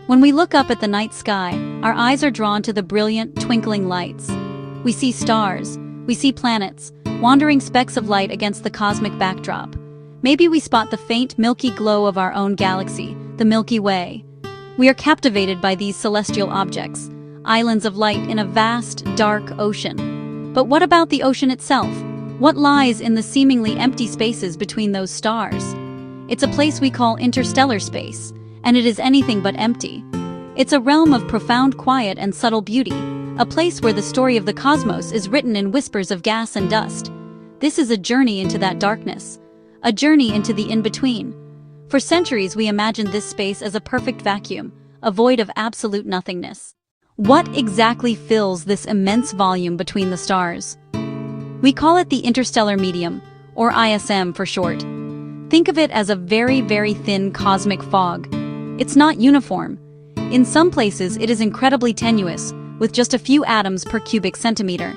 When we look up at the night sky, our eyes are drawn to the brilliant, twinkling lights. We see stars, we see planets, wandering specks of light against the cosmic backdrop. Maybe we spot the faint, milky glow of our own galaxy, the Milky Way. We are captivated by these celestial objects, islands of light in a vast, dark ocean. But what about the ocean itself? What lies in the seemingly empty spaces between those stars? It's a place we call interstellar space, and it is anything but empty. It's a realm of profound quiet and subtle beauty, a place where the story of the cosmos is written in whispers of gas and dust. This is a journey into that darkness, a journey into the in-between. For centuries we imagined this space as a perfect vacuum, a void of absolute nothingness. What exactly fills this immense volume between the stars? We call it the interstellar medium, or ISM for short. Think of it as a very, very thin cosmic fog. It's not uniform. In some places it is incredibly tenuous, with just a few atoms per cubic centimeter.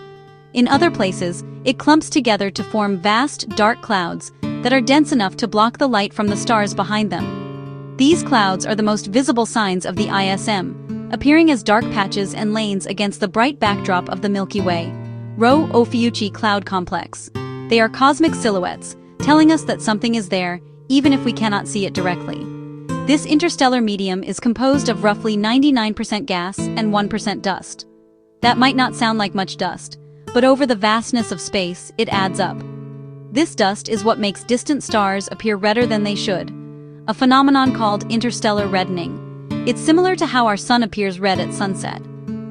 In other places, it clumps together to form vast, dark clouds that are dense enough to block the light from the stars behind them. These clouds are the most visible signs of the ISM, appearing as dark patches and lanes against the bright backdrop of the Milky Way. Rho Ophiuchi Cloud Complex. They are cosmic silhouettes, telling us that something is there, even if we cannot see it directly. This interstellar medium is composed of roughly 99% gas and 1% dust. That might not sound like much dust, but over the vastness of space, it adds up. This dust is what makes distant stars appear redder than they should, a phenomenon called interstellar reddening. It's similar to how our sun appears red at sunset.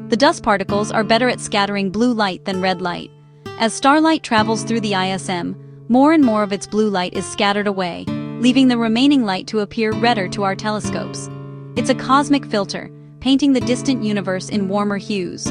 The dust particles are better at scattering blue light than red light. As starlight travels through the ISM, more and more of its blue light is scattered away, leaving the remaining light to appear redder to our telescopes. It's a cosmic filter, painting the distant universe in warmer hues.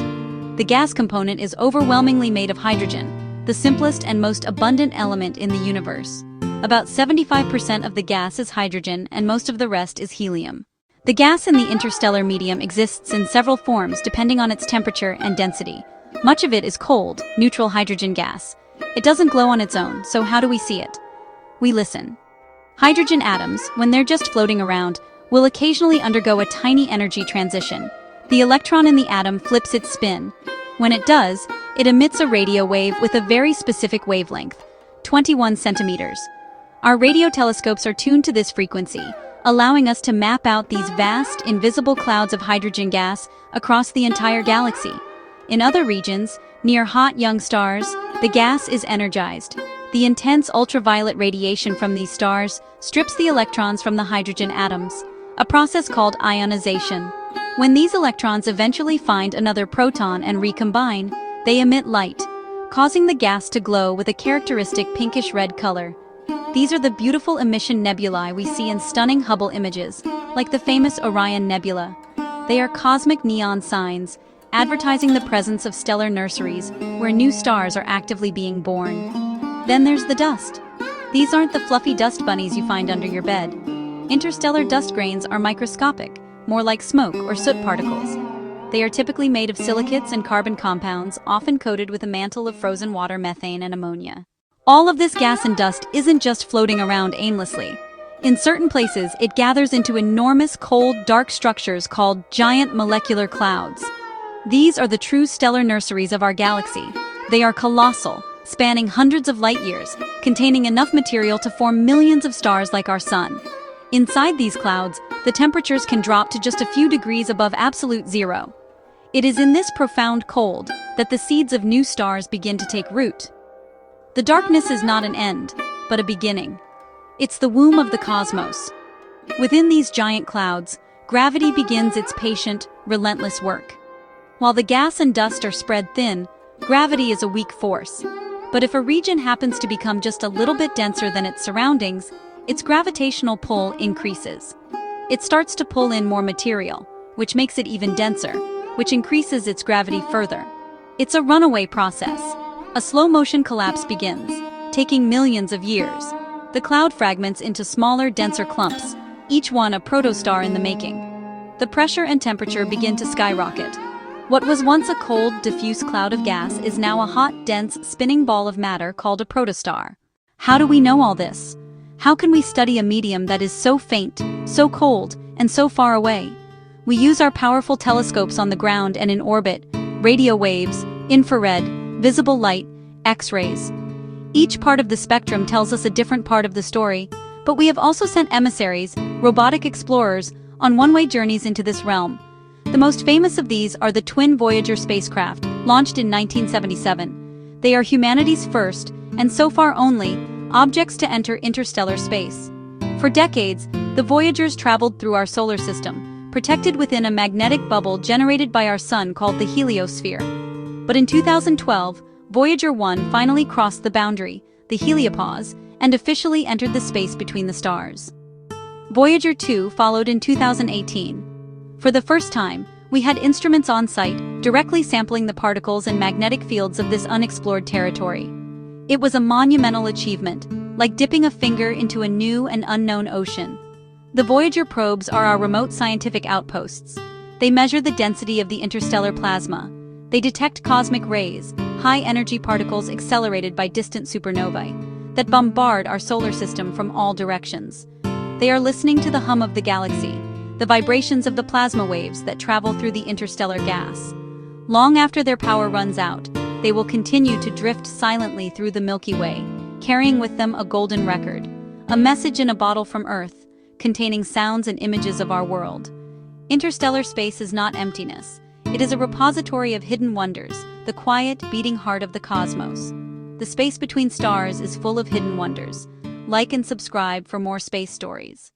The gas component is overwhelmingly made of hydrogen, the simplest and most abundant element in the universe. About 75% of the gas is hydrogen and most of the rest is helium. The gas in the interstellar medium exists in several forms depending on its temperature and density. Much of it is cold, neutral hydrogen gas. It doesn't glow on its own, so how do we see it? We listen. Hydrogen atoms, when they're just floating around, will occasionally undergo a tiny energy transition. The electron in the atom flips its spin. When it does, it emits a radio wave with a very specific wavelength, 21 centimeters. Our radio telescopes are tuned to this frequency, allowing us to map out these vast, invisible clouds of hydrogen gas across the entire galaxy. In other regions, near hot young stars, the gas is energized. The intense ultraviolet radiation from these stars strips the electrons from the hydrogen atoms, a process called ionization. When these electrons eventually find another proton and recombine, they emit light, causing the gas to glow with a characteristic pinkish-red color. These are the beautiful emission nebulae we see in stunning Hubble images, like the famous Orion Nebula. They are cosmic neon signs, advertising the presence of stellar nurseries where new stars are actively being born. Then there's the dust. These aren't the fluffy dust bunnies you find under your bed. Interstellar dust grains are microscopic, more like smoke or soot particles. They are typically made of silicates and carbon compounds, often coated with a mantle of frozen water, methane, and ammonia. All of this gas and dust isn't just floating around aimlessly. In certain places, it gathers into enormous, cold, dark structures called giant molecular clouds. These are the true stellar nurseries of our galaxy. They are colossal, spanning hundreds of light years, containing enough material to form millions of stars like our sun. Inside these clouds, the temperatures can drop to just a few degrees above absolute zero. It is in this profound cold that the seeds of new stars begin to take root. The darkness is not an end, but a beginning. It's the womb of the cosmos. Within these giant clouds, gravity begins its patient, relentless work. While the gas and dust are spread thin, gravity is a weak force. But if a region happens to become just a little bit denser than its surroundings, its gravitational pull increases. It starts to pull in more material, which makes it even denser, which increases its gravity further. It's a runaway process. A slow-motion collapse begins, taking millions of years. The cloud fragments into smaller, denser clumps, each one a protostar in the making. The pressure and temperature begin to skyrocket. What was once a cold, diffuse cloud of gas is now a hot, dense, spinning ball of matter called a protostar. How do we know all this? How can we study a medium that is so faint, so cold, and so far away? We use our powerful telescopes on the ground and in orbit, radio waves, infrared, visible light, X-rays. Each part of the spectrum tells us a different part of the story, but we have also sent emissaries, robotic explorers, on one-way journeys into this realm. The most famous of these are the twin Voyager spacecraft, launched in 1977. They are humanity's first, and so far only, objects to enter interstellar space. For decades, the Voyagers traveled through our solar system, protected within a magnetic bubble generated by our sun called the heliosphere. But in 2012, Voyager 1 finally crossed the boundary, the heliopause, and officially entered the space between the stars. Voyager 2 followed in 2018. For the first time, we had instruments on site, directly sampling the particles and magnetic fields of this unexplored territory. It was a monumental achievement, like dipping a finger into a new and unknown ocean. The Voyager probes are our remote scientific outposts. They measure the density of the interstellar plasma. They detect cosmic rays, high-energy particles accelerated by distant supernovae, that bombard our solar system from all directions. They are listening to the hum of the galaxy, the vibrations of the plasma waves that travel through the interstellar gas. Long after their power runs out, they will continue to drift silently through the Milky Way, carrying with them a golden record, a message in a bottle from Earth, containing sounds and images of our world. Interstellar space is not emptiness. It is a repository of hidden wonders, the quiet, beating heart of the cosmos. The space between stars is full of hidden wonders. Like and subscribe for more space stories.